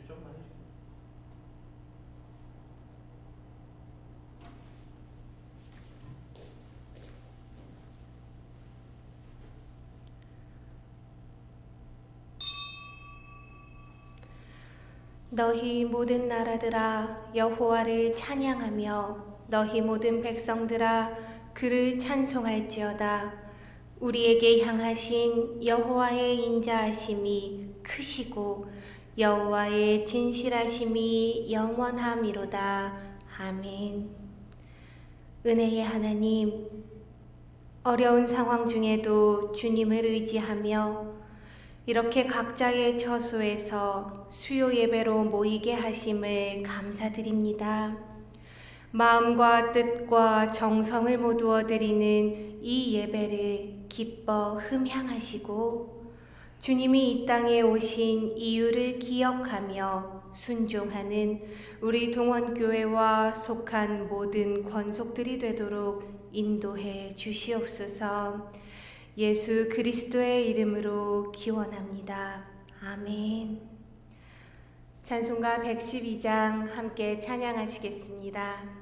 좀만 해주세요. 너희 모든 나라들아 여호와를 찬양하며 너희 모든 백성들아 그를 찬송할지어다. 우리에게 향하신 여호와의 인자하심이 크시고 여호와의 진실하심이 영원함이로다. 아멘. 은혜의 하나님, 어려운 상황 중에도 주님을 의지하며 이렇게 각자의 처소에서 수요 예배로 모이게 하심을 감사드립니다. 마음과 뜻과 정성을 모두어 드리는 이 예배를 기뻐 흠향하시고 주님이 이 땅에 오신 이유를 기억하며 순종하는 우리 동원교회와 속한 모든 권속들이 되도록 인도해 주시옵소서. 예수 그리스도의 이름으로 기원합니다. 아멘. 찬송가 112장 함께 찬양하시겠습니다.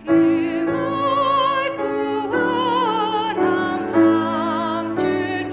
그 맑고 환한 밤중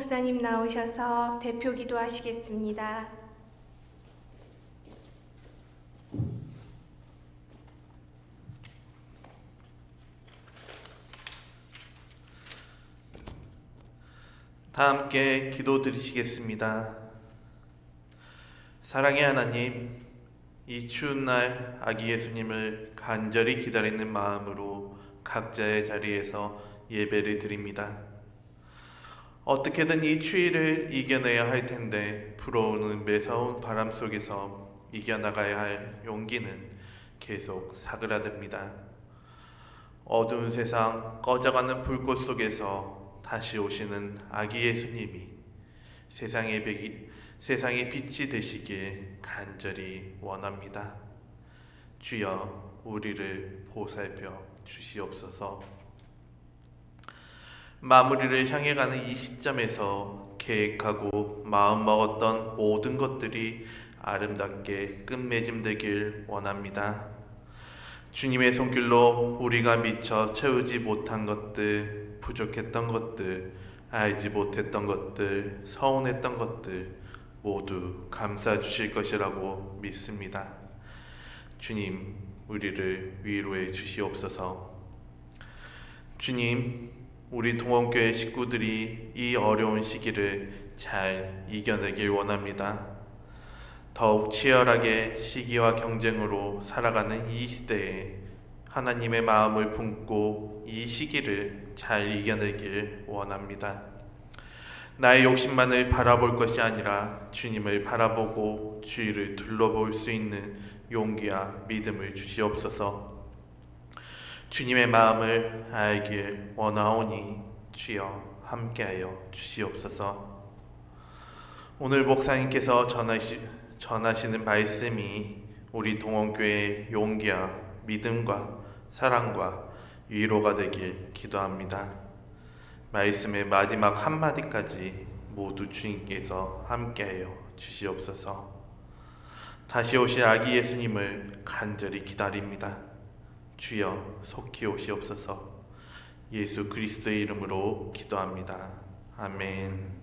목사님 나오셔서 대표 기도하시겠습니다. 다 함께 기도 드리시겠습니다. 사랑의 하나님, 이 추운 날 아기 예수님을 간절히 기다리는 마음으로 각자의 자리에서 예배를 드립니다. 어떻게든 이 추위를 이겨내야 할 텐데 불어오는 매서운 바람 속에서 이겨나가야 할 용기는 계속 사그라듭니다. 어두운 세상, 꺼져가는 불꽃 속에서 다시 오시는 아기 예수님이 세상의 빛이 되시길 간절히 원합니다. 주여, 우리를 보살펴 주시옵소서. 마무리를 향해 가는 이 시점에서 계획하고 마음먹었던 모든 것들이 아름답게 끝맺음되길 원합니다. 주님의 손길로 우리가 미처 채우지 못한 것들, 부족했던 것들, 알지 못했던 것들, 서운했던 것들 모두 감싸 주실 것이라고 믿습니다. 주님, 우리를 위로해 주시옵소서. 주님, 우리 동원교회 식구들이 이 어려운 시기를 잘 이겨내길 원합니다. 더욱 치열하게 시기와 경쟁으로 살아가는 이 시대에 하나님의 마음을 품고 이 시기를 잘 이겨내길 원합니다. 나의 욕심만을 바라볼 것이 아니라 주님을 바라보고 주위를 둘러볼 수 있는 용기와 믿음을 주시옵소서. 주님의 마음을 알길 원하오니 주여 함께하여 주시옵소서. 오늘 목사님께서 전하시는 말씀이 우리 동원교회의 용기와 믿음과 사랑과 위로가 되길 기도합니다. 말씀의 마지막 한마디까지 모두 주님께서 함께하여 주시옵소서. 다시 오실 아기 예수님을 간절히 기다립니다. 주여 속히 오시옵소서. 예수 그리스도의 이름으로 기도합니다. 아멘.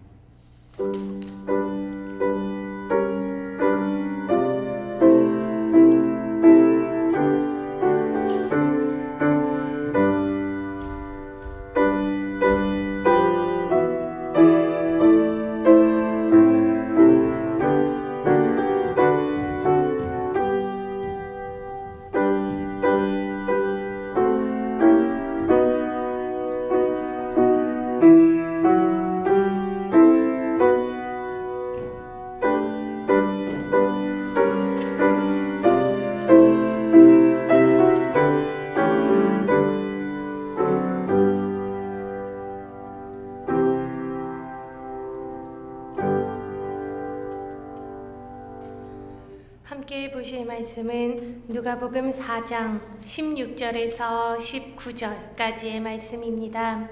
함께 보실 말씀은 누가복음 4장 16절에서 19절까지의 말씀입니다.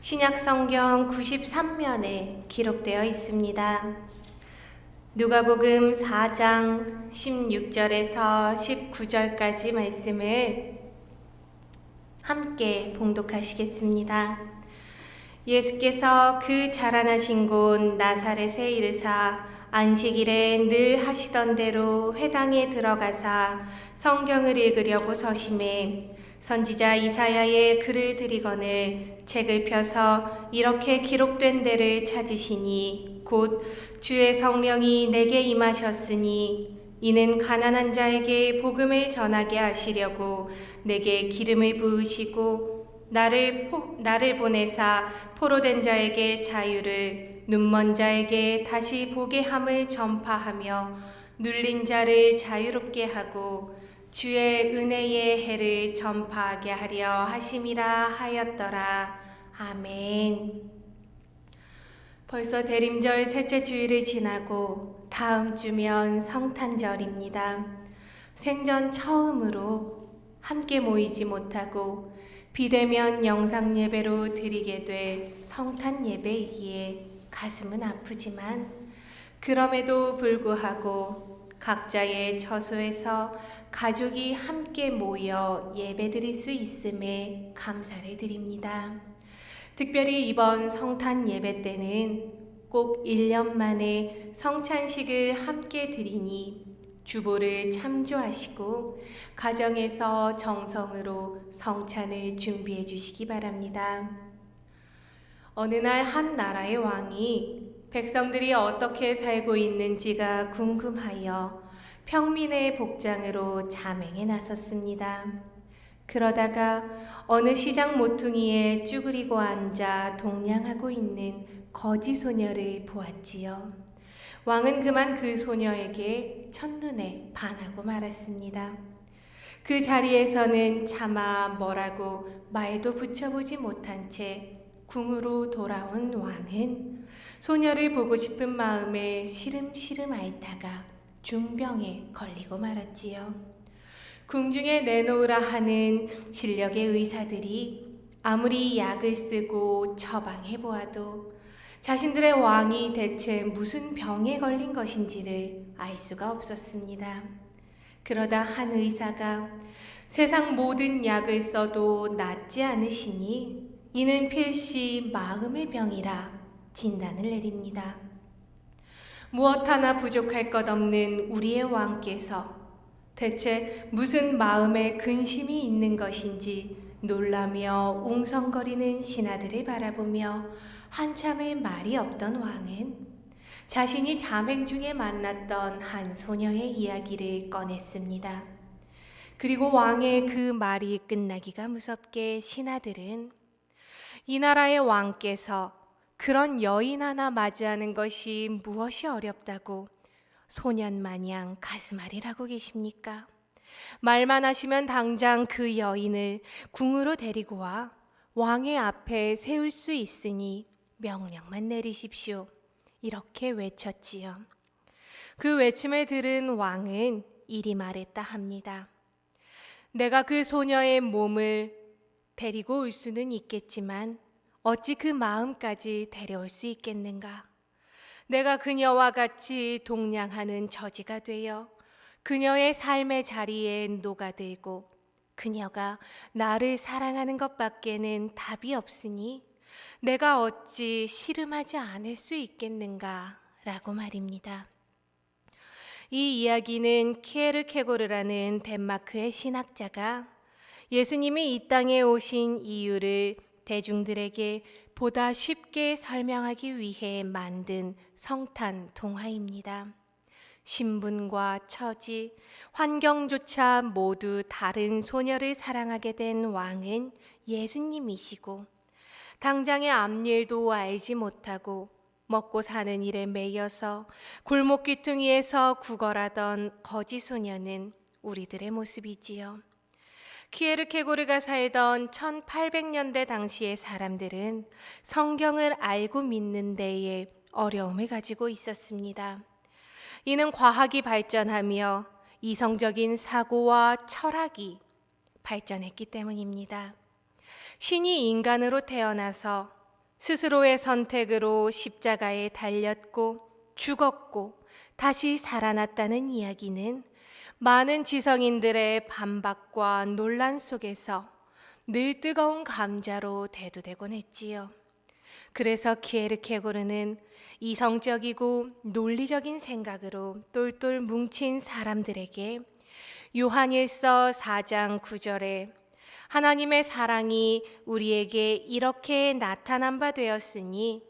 신약성경 93면에 기록되어 있습니다. 누가복음 4장 16절에서 19절까지 말씀을 함께 봉독하시겠습니다. 예수께서 그 자라나신 곳 나사렛에 이르사 안식일에 늘 하시던 대로 회당에 들어가사 성경을 읽으려고 서심해 선지자 이사야의 글을 들이거늘 책을 펴서 이렇게 기록된 데를 찾으시니 곧 주의 성령이 내게 임하셨으니 이는 가난한 자에게 복음을 전하게 하시려고 내게 기름을 부으시고 나를 보내사 포로된 자에게 자유를 눈먼 자에게 다시 보게 함을 전파하며 눌린 자를 자유롭게 하고 주의 은혜의 해를 전파하게 하려 하심이라 하였더라. 아멘. 벌써 대림절 셋째 주일을 지나고 다음 주면 성탄절입니다. 생전 처음으로 함께 모이지 못하고 비대면 영상 예배로 드리게 될 성탄 예배이기에 가슴은 아프지만 그럼에도 불구하고 각자의 처소에서 가족이 함께 모여 예배드릴 수 있음에 감사를 드립니다. 특별히 이번 성탄 예배 때는 꼭 1년 만에 성찬식을 함께 드리니 주보를 참조하시고 가정에서 정성으로 성찬을 준비해 주시기 바랍니다. 어느 날 한 나라의 왕이 백성들이 어떻게 살고 있는지가 궁금하여 평민의 복장으로 잠행에 나섰습니다. 그러다가 어느 시장 모퉁이에 쭈그리고 앉아 동냥하고 있는 거지 소녀를 보았지요. 왕은 그만 그 소녀에게 첫눈에 반하고 말았습니다. 그 자리에서는 차마 뭐라고 말도 붙여보지 못한 채 궁으로 돌아온 왕은 소녀를 보고 싶은 마음에 시름시름 앓다가 중병에 걸리고 말았지요. 궁중에 내놓으라 하는 실력의 의사들이 아무리 약을 쓰고 처방해 보아도 자신들의 왕이 대체 무슨 병에 걸린 것인지를 알 수가 없었습니다. 그러다 한 의사가 세상 모든 약을 써도 낫지 않으시니 이는 필시 마음의 병이라 진단을 내립니다. 무엇 하나 부족할 것 없는 우리의 왕께서 대체 무슨 마음에 근심이 있는 것인지 놀라며 웅성거리는 신하들을 바라보며 한참을 말이 없던 왕은 자신이 잠행 중에 만났던 한 소녀의 이야기를 꺼냈습니다. 그리고 왕의 그 말이 끝나기가 무섭게 신하들은 이 나라의 왕께서 그런 여인 하나 맞이하는 것이 무엇이 어렵다고 소년 마냥 가슴앓이라고 계십니까? 말만 하시면 당장 그 여인을 궁으로 데리고 와 왕의 앞에 세울 수 있으니 명령만 내리십시오. 이렇게 외쳤지요. 그 외침을 들은 왕은 이리 말했다 합니다. 내가 그 소녀의 몸을 데리고 올 수는 있겠지만 어찌 그 마음까지 데려올 수 있겠는가? 내가 그녀와 같이 동냥하는 저지가 되어 그녀의 삶의 자리에 녹아들고 그녀가 나를 사랑하는 것밖에는 답이 없으니 내가 어찌 씨름하지 않을 수 있겠는가? 라고 말입니다. 이 이야기는 키에르케고르라는 덴마크의 신학자가 예수님이 이 땅에 오신 이유를 대중들에게 보다 쉽게 설명하기 위해 만든 성탄 동화입니다. 신분과 처지, 환경조차 모두 다른 소녀를 사랑하게 된 왕은 예수님이시고 당장의 앞일도 알지 못하고 먹고 사는 일에 매여서 골목 귀퉁이에서 구걸하던 거지 소녀는 우리들의 모습이지요. 키에르케고르가 살던 1800년대 당시의 사람들은 성경을 알고 믿는 데에 어려움을 가지고 있었습니다. 이는 과학이 발전하며 이성적인 사고와 철학이 발전했기 때문입니다. 신이 인간으로 태어나서 스스로의 선택으로 십자가에 달렸고 죽었고 다시 살아났다는 이야기는 많은 지성인들의 반박과 논란 속에서 늘 뜨거운 감자로 대두되곤 했지요. 그래서 키에르케고르는 이성적이고 논리적인 생각으로 똘똘 뭉친 사람들에게 요한일서 4장 9절에 하나님의 사랑이 우리에게 이렇게 나타난 바 되었으니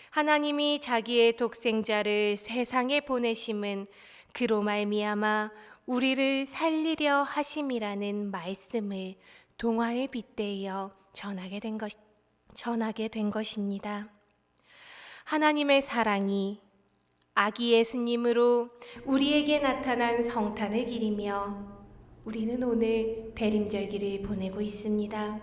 하나님이 자기의 독생자를 세상에 보내심은 그로 말미암아 우리를 살리려 하심이라는 말씀을 동화에 빗대어 전하게 된 것입니다. 하나님의 사랑이 아기 예수님으로 우리에게 나타난 성탄을 기리며 우리는 오늘 대림절기를 보내고 있습니다.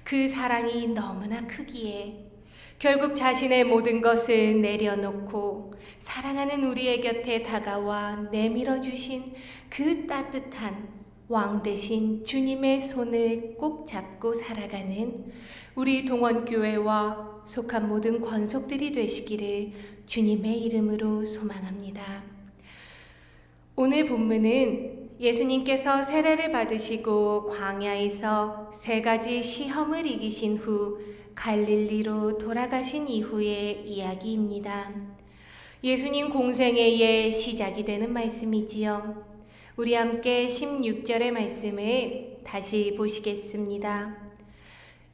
그 사랑이 너무나 크기에 결국 자신의 모든 것을 내려놓고 사랑하는 우리의 곁에 다가와 내밀어 주신 그 따뜻한 왕 대신 주님의 손을 꼭 잡고 살아가는 우리 동원교회와 속한 모든 권속들이 되시기를 주님의 이름으로 소망합니다. 오늘 본문은 예수님께서 세례를 받으시고 광야에서 3가지 시험을 이기신 후 갈릴리로 돌아가신 이후의 이야기입니다. 예수님 공생애의 시작이 되는 말씀이지요. 우리 함께 16절의 말씀을 다시 보시겠습니다.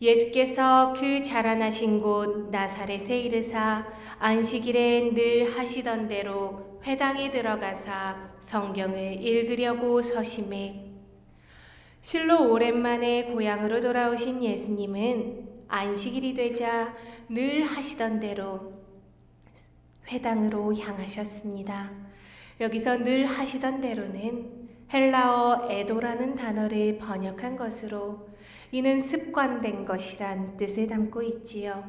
예수께서 그 자라나신 곳 나사렛에 이르사 안식일에 늘 하시던 대로 회당에 들어가사 성경을 읽으려고 서심해. 실로 오랜만에 고향으로 돌아오신 예수님은 안식일이 되자 늘 하시던 대로 회당으로 향하셨습니다. 여기서 늘 하시던 대로는 헬라어 에도라는 단어를 번역한 것으로 이는 습관된 것이란 뜻을 담고 있지요.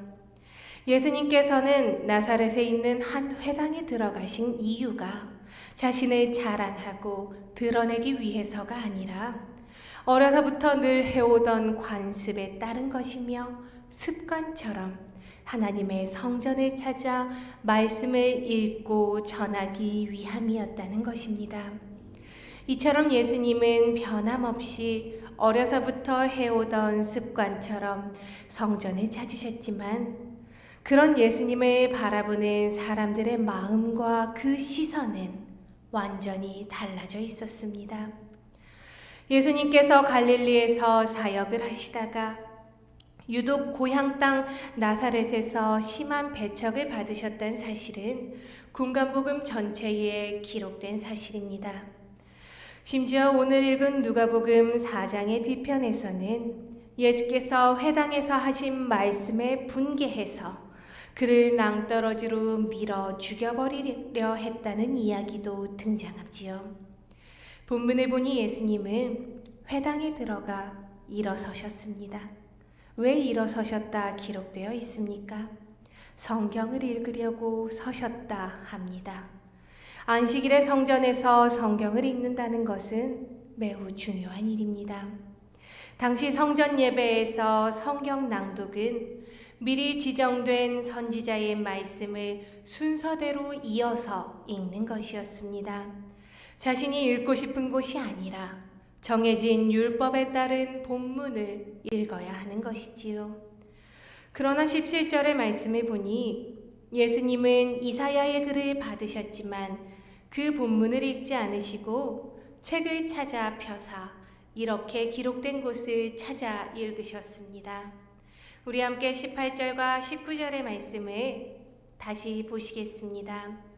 예수님께서는 나사렛에 있는 한 회당에 들어가신 이유가 자신을 자랑하고 드러내기 위해서가 아니라 어려서부터 늘 해오던 관습에 따른 것이며 습관처럼 하나님의 성전을 찾아 말씀을 읽고 전하기 위함이었다는 것입니다. 이처럼 예수님은 변함없이 어려서부터 해오던 습관처럼 성전을 찾으셨지만 그런 예수님을 바라보는 사람들의 마음과 그 시선은 완전히 달라져 있었습니다. 예수님께서 갈릴리에서 사역을 하시다가 유독 고향 땅 나사렛에서 심한 배척을 받으셨다는 사실은 군간복음 전체에 기록된 사실입니다. 심지어 오늘 읽은 누가복음 4장의 뒤편에서는 예수께서 회당에서 하신 말씀에 분개해서 그를 낭떠러지로 밀어 죽여버리려 했다는 이야기도 등장하지요. 본문을 보니 예수님은 회당에 들어가 일어서셨습니다. 왜 일어서셨다 기록되어 있습니까? 성경을 읽으려고 서셨다 합니다. 안식일에 성전에서 성경을 읽는다는 것은 매우 중요한 일입니다. 당시 성전 예배에서 성경 낭독은 미리 지정된 선지자의 말씀을 순서대로 이어서 읽는 것이었습니다. 자신이 읽고 싶은 곳이 아니라 정해진 율법에 따른 본문을 읽어야 하는 것이지요. 그러나 17절의 말씀을 보니 예수님은 이사야의 글을 받으셨지만 그 본문을 읽지 않으시고 책을 찾아 펴사 이렇게 기록된 곳을 찾아 읽으셨습니다. 우리 함께 18절과 19절의 말씀을 다시 보시겠습니다.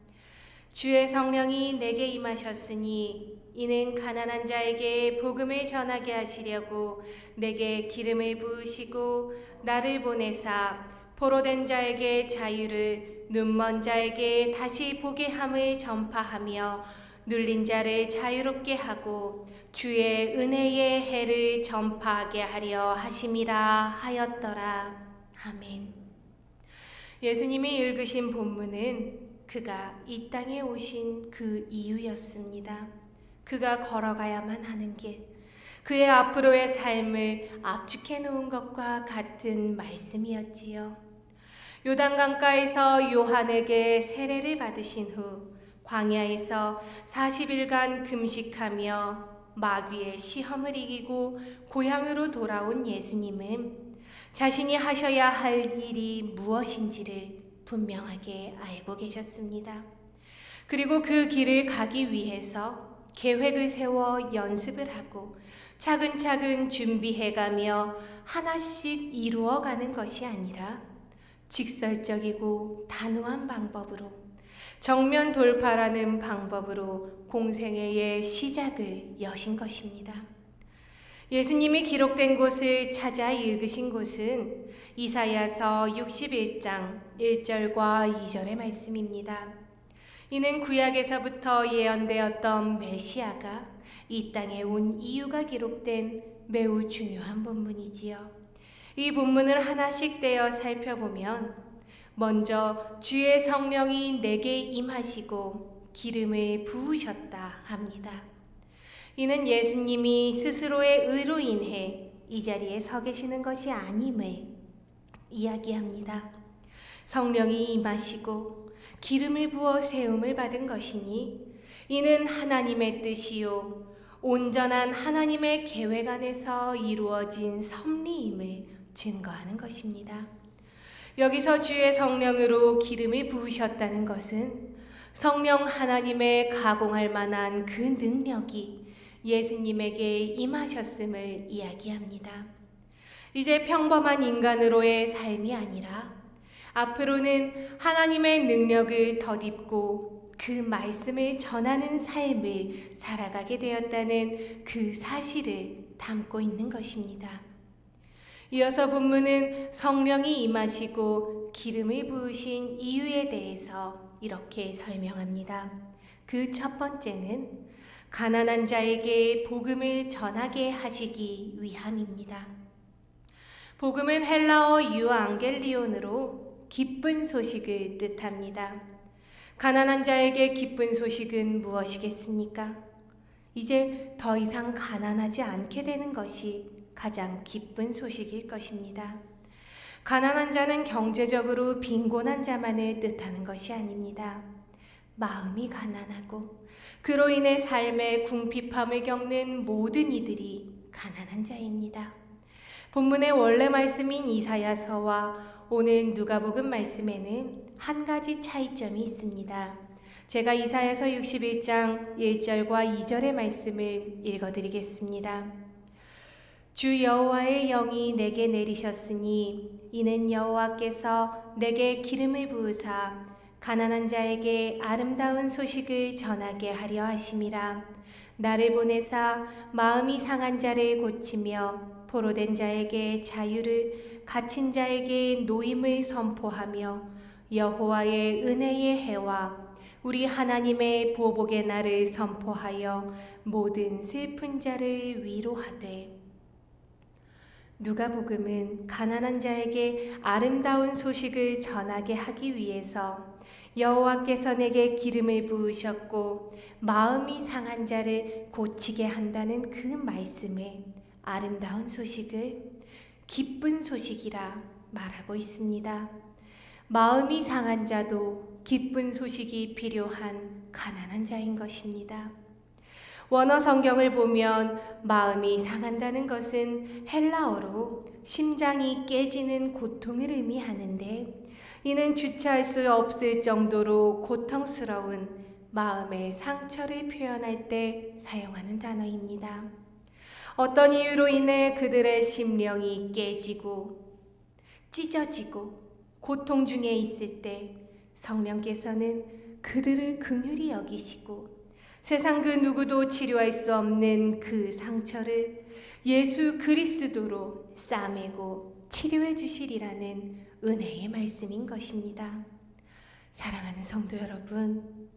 주의 성령이 내게 임하셨으니 이는 가난한 자에게 복음을 전하게 하시려고 내게 기름을 부으시고 나를 보내사 포로된 자에게 자유를 눈먼 자에게 다시 보게 함을 전파하며 눌린 자를 자유롭게 하고 주의 은혜의 해를 전파하게 하려 하심이라 하였더라. 아멘. 예수님이 읽으신 본문은 그가 이 땅에 오신 그 이유였습니다. 그가 걸어가야만 하는 길, 그의 앞으로의 삶을 압축해 놓은 것과 같은 말씀이었지요. 요단강가에서 요한에게 세례를 받으신 후 광야에서 40일간 금식하며 마귀의 시험을 이기고 고향으로 돌아온 예수님은 자신이 하셔야 할 일이 무엇인지를 분명하게 알고 계셨습니다. 그리고 그 길을 가기 위해서 계획을 세워 연습을 하고 차근차근 준비해가며 하나씩 이루어가는 것이 아니라 직설적이고 단호한 방법으로 정면 돌파라는 방법으로 공생애의 시작을 여신 것입니다. 예수님이 기록된 곳을 찾아 읽으신 곳은 이사야서 61장 1절과 2절의 말씀입니다. 이는 구약에서부터 예언되었던 메시아가 이 땅에 온 이유가 기록된 매우 중요한 본문이지요. 이 본문을 하나씩 떼어 살펴보면 먼저 주의 성령이 내게 임하시고 기름을 부으셨다 합니다. 이는 예수님이 스스로의 의로 인해 이 자리에 서 계시는 것이 아님을 이야기합니다. 성령이 임하시고 기름을 부어 세움을 받은 것이니 이는 하나님의 뜻이요 온전한 하나님의 계획 안에서 이루어진 섭리임을 증거하는 것입니다. 여기서 주의 성령으로 기름을 부으셨다는 것은 성령 하나님의 가공할 만한 그 능력이 예수님에게 임하셨음을 이야기합니다. 이제 평범한 인간으로의 삶이 아니라 앞으로는 하나님의 능력을 덧입고 그 말씀을 전하는 삶을 살아가게 되었다는 그 사실을 담고 있는 것입니다. 이어서 본문은 성령이 임하시고 기름을 부으신 이유에 대해서 이렇게 설명합니다. 그 첫 번째는 가난한 자에게 복음을 전하게 하시기 위함입니다. 복음은 헬라어 유앙겔리온으로 기쁜 소식을 뜻합니다. 가난한 자에게 기쁜 소식은 무엇이겠습니까? 이제 더 이상 가난하지 않게 되는 것이 가장 기쁜 소식일 것입니다. 가난한 자는 경제적으로 빈곤한 자만을 뜻하는 것이 아닙니다. 마음이 가난하고 그로 인해 삶의 궁핍함을 겪는 모든 이들이 가난한 자입니다. 본문의 원래 말씀인 이사야서와 오늘 누가복음 말씀에는 한 가지 차이점이 있습니다. 제가 이사야서 61장 1절과 2절의 말씀을 읽어드리겠습니다. 주 여호와의 영이 내게 내리셨으니 이는 여호와께서 내게 기름을 부으사 가난한 자에게 아름다운 소식을 전하게 하려 하심이라. 나를 보내사 마음이 상한 자를 고치며 포로된 자에게 자유를, 갇힌 자에게 노임을 선포하며 여호와의 은혜의 해와 우리 하나님의 보복의 날을 선포하여 모든 슬픈 자를 위로하되. 누가복음은 가난한 자에게 아름다운 소식을 전하게 하기 위해서 여호와께서 내게 기름을 부으셨고 마음이 상한 자를 고치게 한다는 그 말씀에 아름다운 소식을 기쁜 소식이라 말하고 있습니다. 마음이 상한 자도 기쁜 소식이 필요한 가난한 자인 것입니다. 원어 성경을 보면 마음이 상한다는 것은 헬라어로 심장이 깨지는 고통을 의미하는데, 이는 주체할 수 없을 정도로 고통스러운 마음의 상처를 표현할 때 사용하는 단어입니다. 어떤 이유로 인해 그들의 심령이 깨지고 찢어지고 고통 중에 있을 때 성령께서는 그들을 긍휼히 여기시고 세상 그 누구도 치료할 수 없는 그 상처를 예수 그리스도로 싸매고 치료해 주시리라는 은혜의 말씀인 것입니다. 사랑하는 성도 여러분,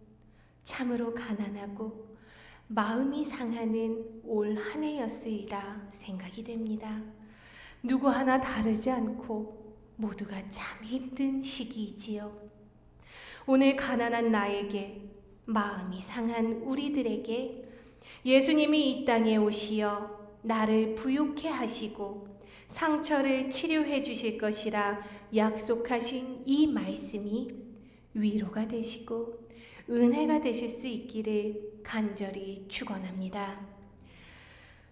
참으로 가난하고 마음이 상하는 올 한 해였으리라 생각이 됩니다. 누구 하나 다르지 않고 모두가 참 힘든 시기이지요. 오늘 가난한 나에게, 마음이 상한 우리들에게 예수님이 이 땅에 오시어 나를 부욕해 하시고 상처를 치료해 주실 것이라 약속하신 이 말씀이 위로가 되시고 은혜가 되실 수 있기를 간절히 축원합니다.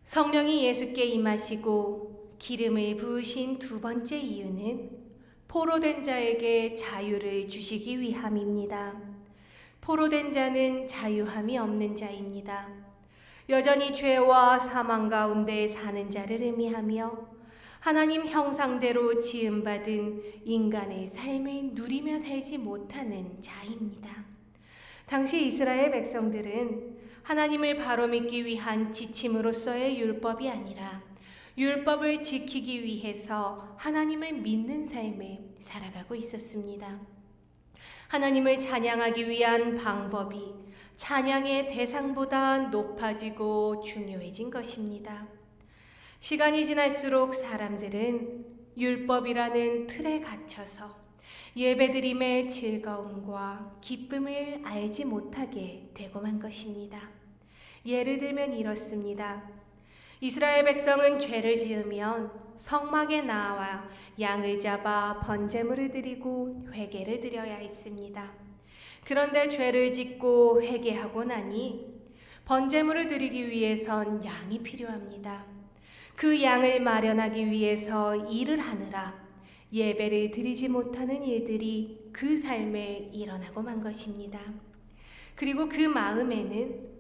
성령이 예수께 임하시고 기름을 부으신 두 번째 이유는 포로된 자에게 자유를 주시기 위함입니다. 포로된 자는 자유함이 없는 자입니다. 여전히 죄와 사망 가운데 사는 자를 의미하며 하나님 형상대로 지음받은 인간의 삶을 누리며 살지 못하는 자입니다. 당시 이스라엘 백성들은 하나님을 바로 믿기 위한 지침으로서의 율법이 아니라 율법을 지키기 위해서 하나님을 믿는 삶을 살아가고 있었습니다. 하나님을 찬양하기 위한 방법이 찬양의 대상보다 높아지고 중요해진 것입니다. 시간이 지날수록 사람들은 율법이라는 틀에 갇혀서 예배드림의 즐거움과 기쁨을 알지 못하게 되고만 것입니다. 예를 들면 이렇습니다. 이스라엘 백성은 죄를 지으면 성막에 나와 양을 잡아 번제물을 드리고 회개를 드려야 했습니다. 그런데 죄를 짓고 회개하고 나니 번제물을 드리기 위해선 양이 필요합니다. 그 양을 마련하기 위해서 일을 하느라 예배를 드리지 못하는 일들이 그 삶에 일어나고 만 것입니다. 그리고 그 마음에는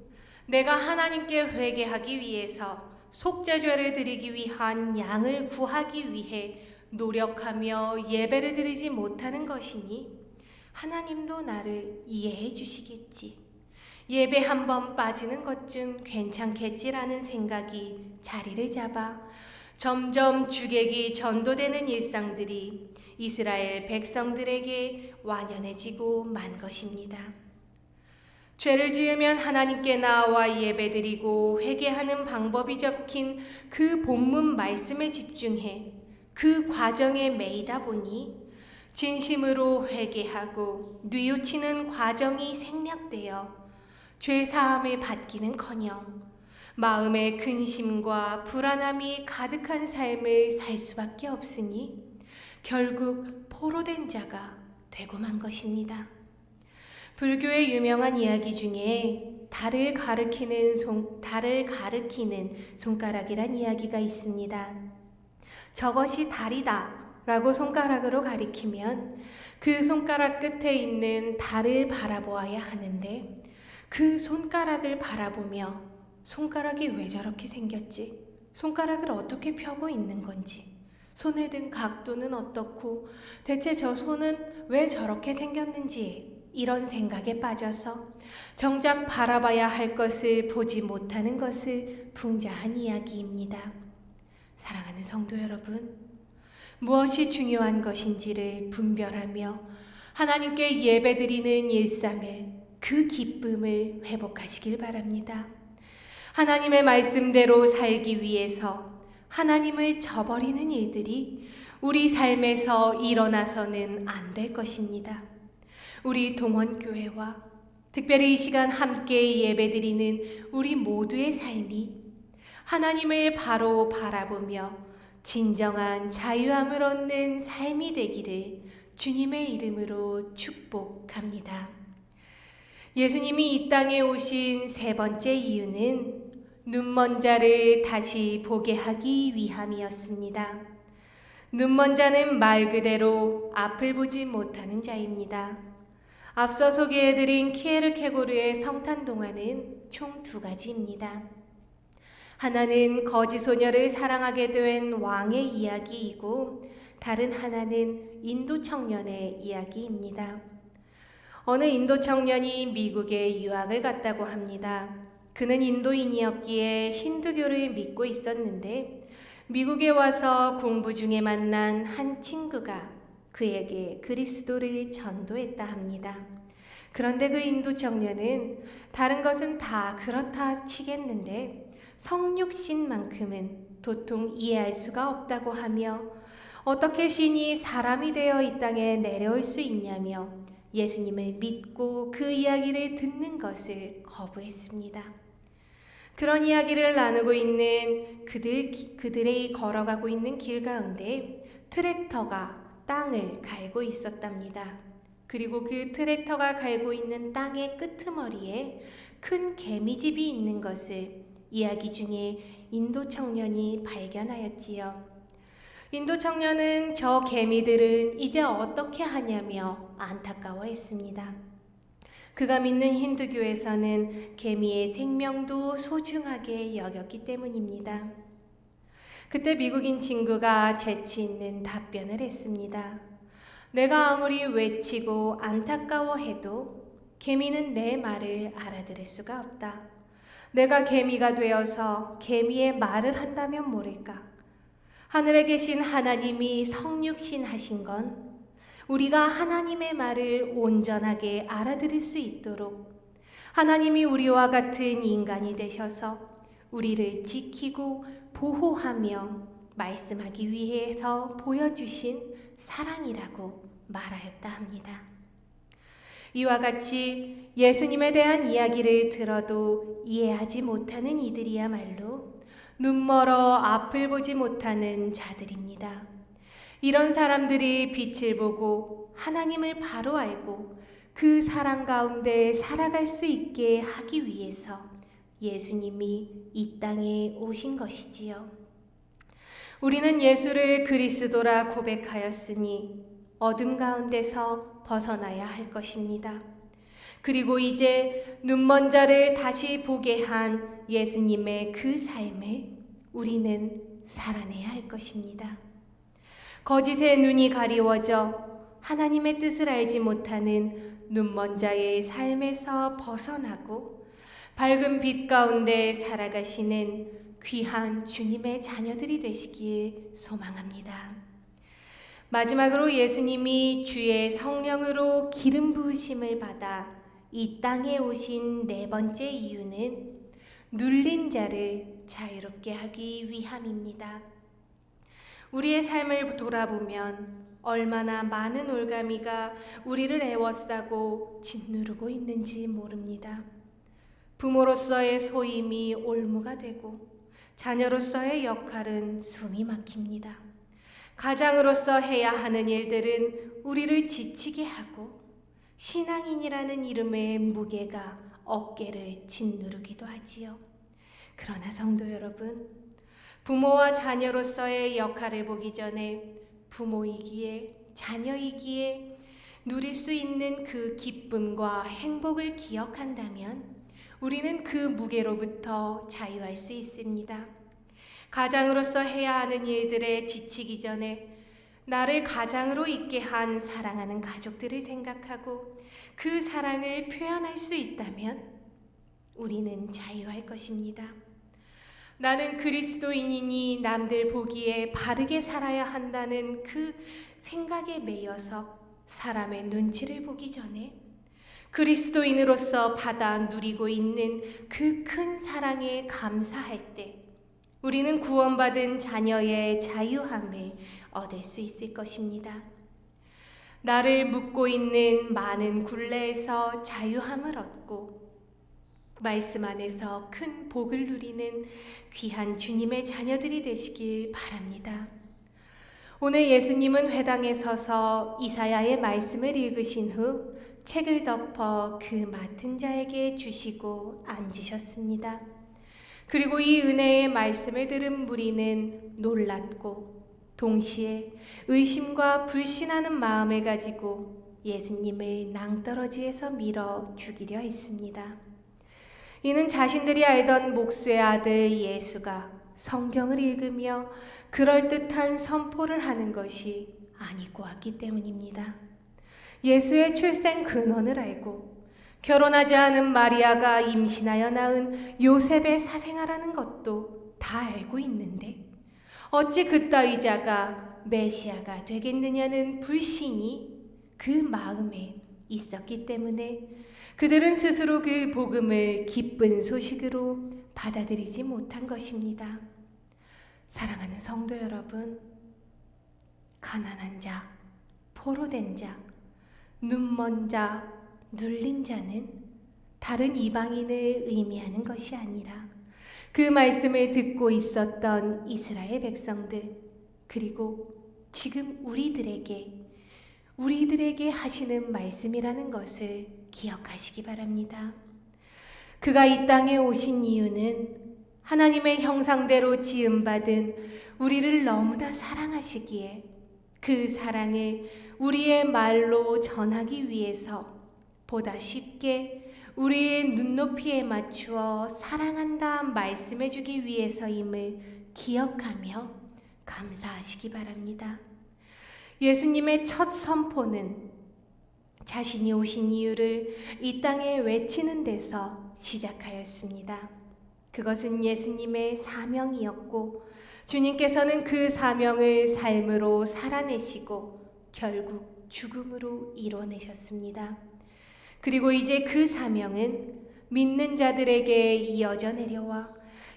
내가 하나님께 회개하기 위해서 속죄죄를 드리기 위한 양을 구하기 위해 노력하며 예배를 드리지 못하는 것이니 하나님도 나를 이해해 주시겠지. 예배 한 번 빠지는 것 좀 괜찮겠지라는 생각이 자리를 잡아 점점 주객이 전도되는 일상들이 이스라엘 백성들에게 완연해지고 만 것입니다. 죄를 지으면 하나님께 나와 예배드리고 회개하는 방법이 적힌 그 본문 말씀에 집중해 그 과정에 매이다 보니 진심으로 회개하고 뉘우치는 과정이 생략되어 죄사함을 받기는커녕 마음의 근심과 불안함이 가득한 삶을 살 수밖에 없으니 결국 포로된 자가 되고 만 것입니다. 불교의 유명한 이야기 중에 달을 가리키는 손가락이란 이야기가 있습니다. 저것이 달이다 라고 손가락으로 가리키면 그 손가락 끝에 있는 달을 바라보아야 하는데 그 손가락을 바라보며 손가락이 왜 저렇게 생겼지? 손가락을 어떻게 펴고 있는 건지? 손에 든 각도는 어떻고 대체 저 손은 왜 저렇게 생겼는지 이런 생각에 빠져서 정작 바라봐야 할 것을 보지 못하는 것을 풍자한 이야기입니다. 사랑하는 성도 여러분, 무엇이 중요한 것인지를 분별하며 하나님께 예배드리는 일상을 그 기쁨을 회복하시길 바랍니다. 하나님의 말씀대로 살기 위해서 하나님을 저버리는 일들이 우리 삶에서 일어나서는 안 될 것입니다. 우리 동원교회와 특별히 이 시간 함께 예배드리는 우리 모두의 삶이 하나님을 바로 바라보며 진정한 자유함을 얻는 삶이 되기를 주님의 이름으로 축복합니다. 예수님이 이 땅에 오신 세 번째 이유는 눈먼 자를 다시 보게 하기 위함이었습니다. 눈먼 자는 말 그대로 앞을 보지 못하는 자입니다. 앞서 소개해드린 키에르케고르의 성탄동화는 총 2가지입니다. 하나는 거지 소녀를 사랑하게 된 왕의 이야기이고 다른 하나는 인도 청년의 이야기입니다. 어느 인도 청년이 미국에 유학을 갔다고 합니다. 그는 인도인이었기에 힌두교를 믿고 있었는데 미국에 와서 공부 중에 만난 한 친구가 그에게 그리스도를 전도했다 합니다. 그런데 그 인도 청년은 다른 것은 다 그렇다 치겠는데 성육신만큼은 도통 이해할 수가 없다고 하며 어떻게 신이 사람이 되어 이 땅에 내려올 수 있냐며 예수님을 믿고 그 이야기를 듣는 것을 거부했습니다. 그런 이야기를 나누고 있는 그들이 걸어가고 있는 길 가운데 트랙터가 땅을 갈고 있었답니다. 그리고 그 트랙터가 갈고 있는 땅의 끄트머리에 큰 개미집이 있는 것을 이야기 중에 인도 청년이 발견하였지요. 인도 청년은 저 개미들은 이제 어떻게 하냐며 안타까워했습니다. 그가 믿는 힌두교에서는 개미의 생명도 소중하게 여겼기 때문입니다. 그때 미국인 친구가 재치 있는 답변을 했습니다. 내가 아무리 외치고 안타까워해도 개미는 내 말을 알아들을 수가 없다. 내가 개미가 되어서 개미의 말을 한다면 모를까. 하늘에 계신 하나님이 성육신 하신 건 우리가 하나님의 말을 온전하게 알아들을 수 있도록 하나님이 우리와 같은 인간이 되셔서 우리를 지키고 보호하며 말씀하기 위해서 보여주신 사랑이라고 말하였다 합니다. 이와 같이 예수님에 대한 이야기를 들어도 이해하지 못하는 이들이야말로 눈멀어 앞을 보지 못하는 자들입니다. 이런 사람들이 빛을 보고 하나님을 바로 알고 그 사랑 가운데 살아갈 수 있게 하기 위해서 예수님이 이 땅에 오신 것이지요. 우리는 예수를 그리스도라 고백하였으니 어둠 가운데서 벗어나야 할 것입니다. 그리고 이제 눈먼 자를 다시 보게 한 예수님의 그 삶을 우리는 살아내야 할 것입니다. 거짓의 눈이 가리워져 하나님의 뜻을 알지 못하는 눈먼 자의 삶에서 벗어나고 밝은 빛 가운데 살아가시는 귀한 주님의 자녀들이 되시길 소망합니다. 마지막으로 예수님이 주의 성령으로 기름 부으심을 받아 이 땅에 오신 네 번째 이유는 눌린 자를 자유롭게 하기 위함입니다. 우리의 삶을 돌아보면 얼마나 많은 올가미가 우리를 애워싸고 짓누르고 있는지 모릅니다. 부모로서의 소임이 올무가 되고 자녀로서의 역할은 숨이 막힙니다. 가장으로서 해야 하는 일들은 우리를 지치게 하고 신앙인이라는 이름의 무게가 어깨를 짓누르기도 하지요. 그러나 성도 여러분, 부모와 자녀로서의 역할을 보기 전에 부모이기에 자녀이기에 누릴 수 있는 그 기쁨과 행복을 기억한다면 우리는 그 무게로부터 자유할 수 있습니다. 가장으로서 해야 하는 일들에 지치기 전에 나를 가장으로 있게 한 사랑하는 가족들을 생각하고 그 사랑을 표현할 수 있다면 우리는 자유할 것입니다. 나는 그리스도인이니 남들 보기에 바르게 살아야 한다는 그 생각에 매여서 사람의 눈치를 보기 전에 그리스도인으로서 받아 누리고 있는 그 큰 사랑에 감사할 때 우리는 구원받은 자녀의 자유함을 얻을 수 있을 것입니다. 나를 묶고 있는 많은 굴레에서 자유함을 얻고 말씀 안에서 큰 복을 누리는 귀한 주님의 자녀들이 되시길 바랍니다. 오늘 예수님은 회당에 서서 이사야의 말씀을 읽으신 후 책을 덮어 그 맡은 자에게 주시고 앉으셨습니다. 그리고 이 은혜의 말씀을 들은 무리는 놀랐고 동시에 의심과 불신하는 마음을 가지고 예수님을 낭떠러지에서 밀어 죽이려 했습니다. 이는 자신들이 알던 목수의 아들 예수가 성경을 읽으며 그럴듯한 선포를 하는 것이 아니고 왔기 때문입니다. 예수의 출생 근원을 알고 결혼하지 않은 마리아가 임신하여 낳은 요셉의 사생아라는 것도 다 알고 있는데 어찌 그따위 자가 메시아가 되겠느냐는 불신이 그 마음에 있었기 때문에 그들은 스스로 그 복음을 기쁜 소식으로 받아들이지 못한 것입니다. 사랑하는 성도 여러분, 가난한 자, 포로된 자, 눈먼 자, 눌린 자는 다른 이방인을 의미하는 것이 아니라 그 말씀을 듣고 있었던 이스라엘 백성들, 그리고 지금 우리들에게 하시는 말씀이라는 것을 기억하시기 바랍니다. 그가 이 땅에 오신 이유는 하나님의 형상대로 지음받은 우리를 너무나 사랑하시기에 그 사랑을 우리의 말로 전하기 위해서 보다 쉽게 우리의 눈높이에 맞추어 사랑한다 말씀해주기 위해서임을 기억하며 감사하시기 바랍니다. 예수님의 첫 선포는 자신이 오신 이유를 이 땅에 외치는 데서 시작하였습니다. 그것은 예수님의 사명이었고 주님께서는 그 사명을 삶으로 살아내시고 결국 죽음으로 이뤄내셨습니다. 그리고 이제 그 사명은 믿는 자들에게 이어져 내려와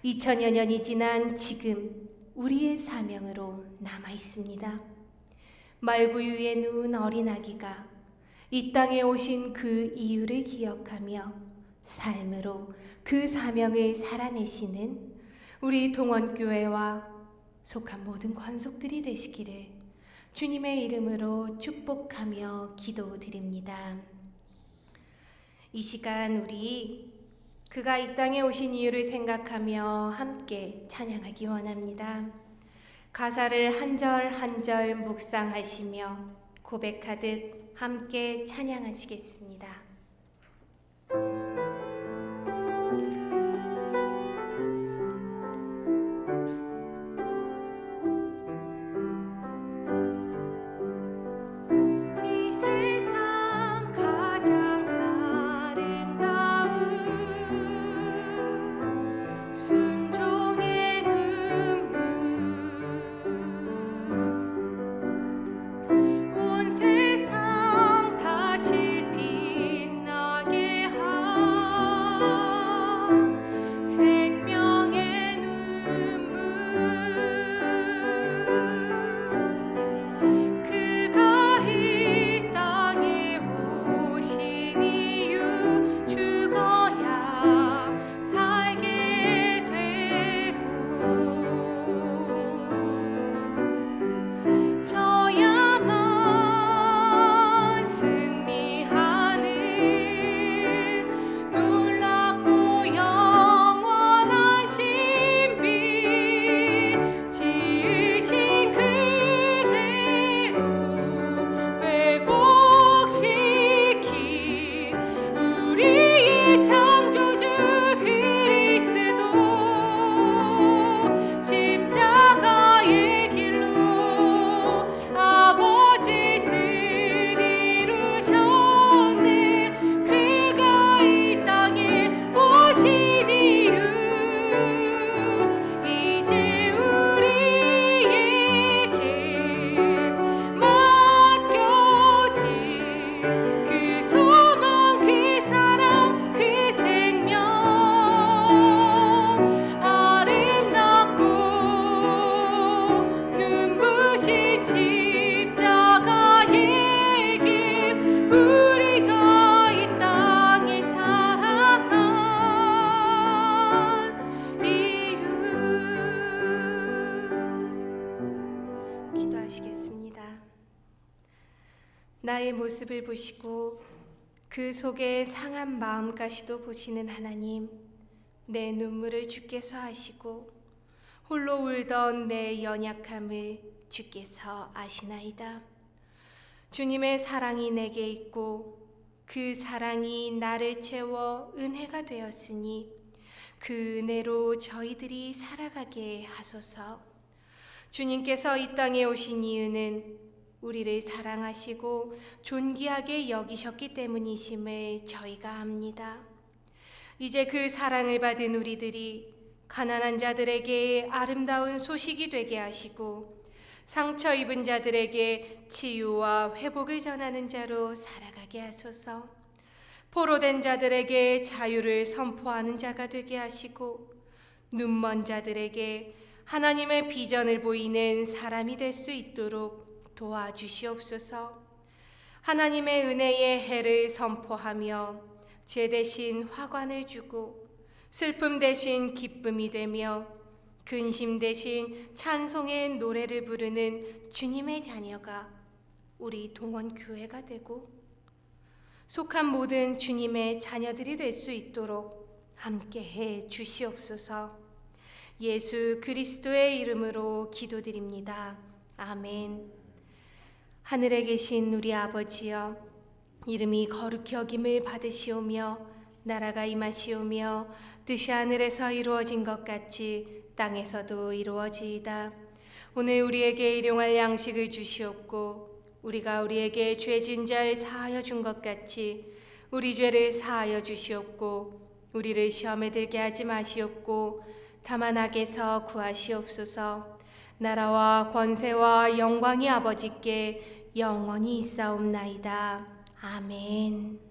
2000여 년이 지난 지금 우리의 사명으로 남아 있습니다. 말구유에 누운 어린아기가 이 땅에 오신 그 이유를 기억하며 삶으로 그 사명을 살아내시는 우리 동원교회와 속한 모든 권속들이 되시기를 주님의 이름으로 축복하며 기도드립니다. 이 시간 우리 그가 이 땅에 오신 이유를 생각하며 함께 찬양하기 원합니다. 가사를 한 절 한 절 묵상하시며 고백하듯 함께 찬양하시겠습니다. 이 세상 가장 아름다운 순종의 눈물, 온 세상 다시 빛나게 한 생명의 눈물, 그가 이 땅에 오신 이유 죽어야 살게 되고 저야만 승리하는 놀랍고 영원한 신비, 지으신 그대로 회복시킨 우리의 창조주 그리스도, 십자가의 길로 아버지 뜻 이루셨네. 그가 이 땅에 오신 이유 이제 우리에게 맡겨진 그 소망, 그 사랑, 그 생명, 아름답고 눈부신 십자가의 길, 우리가 이 땅에 살아간 이유. 기도하시겠습니다. 나의 모습을 보시고 그 속에 상한 마음까지도 보시는 하나님, 내 눈물을 주께서 아시고 홀로 울던 내 연약함을 주께서 아시나이다. 주님의 사랑이 내게 있고 그 사랑이 나를 채워 은혜가 되었으니 그 은혜로 저희들이 살아가게 하소서. 주님께서 이 땅에 오신 이유는 우리를 사랑하시고 존귀하게 여기셨기 때문이심을 저희가 압니다. 이제 그 사랑을 받은 우리들이 가난한 자들에게 아름다운 소식이 되게 하시고 상처 입은 자들에게 치유와 회복을 전하는 자로 살아가게 하소서. 포로된 자들에게 자유를 선포하는 자가 되게 하시고 눈먼 자들에게 하나님의 비전을 보이는 사람이 될 수 있도록 도와주시옵소서. 하나님의 은혜의 해를 선포하며 죄 대신 화관을 주고 슬픔 대신 기쁨이 되며 근심 대신 찬송의 노래를 부르는 주님의 자녀가 우리 동원교회가 되고 속한 모든 주님의 자녀들이 될 수 있도록 함께해 주시옵소서. 예수 그리스도의 이름으로 기도드립니다. 아멘. 하늘에 계신 우리 아버지여, 이름이 거룩히 여김을 받으시오며 나라가 임하시오며 뜻이 하늘에서 이루어진 것 같이 땅에서도 이루어지이다. 오늘 우리에게 일용할 양식을 주시옵고 우리가 우리에게 죄 진 자를 사하여 준 것 같이 우리 죄를 사하여 주시옵고 우리를 시험에 들게 하지 마시옵고 다만 악에서 구하시옵소서. 나라와 권세와 영광이 아버지께 영원히 있사옵나이다. 아멘.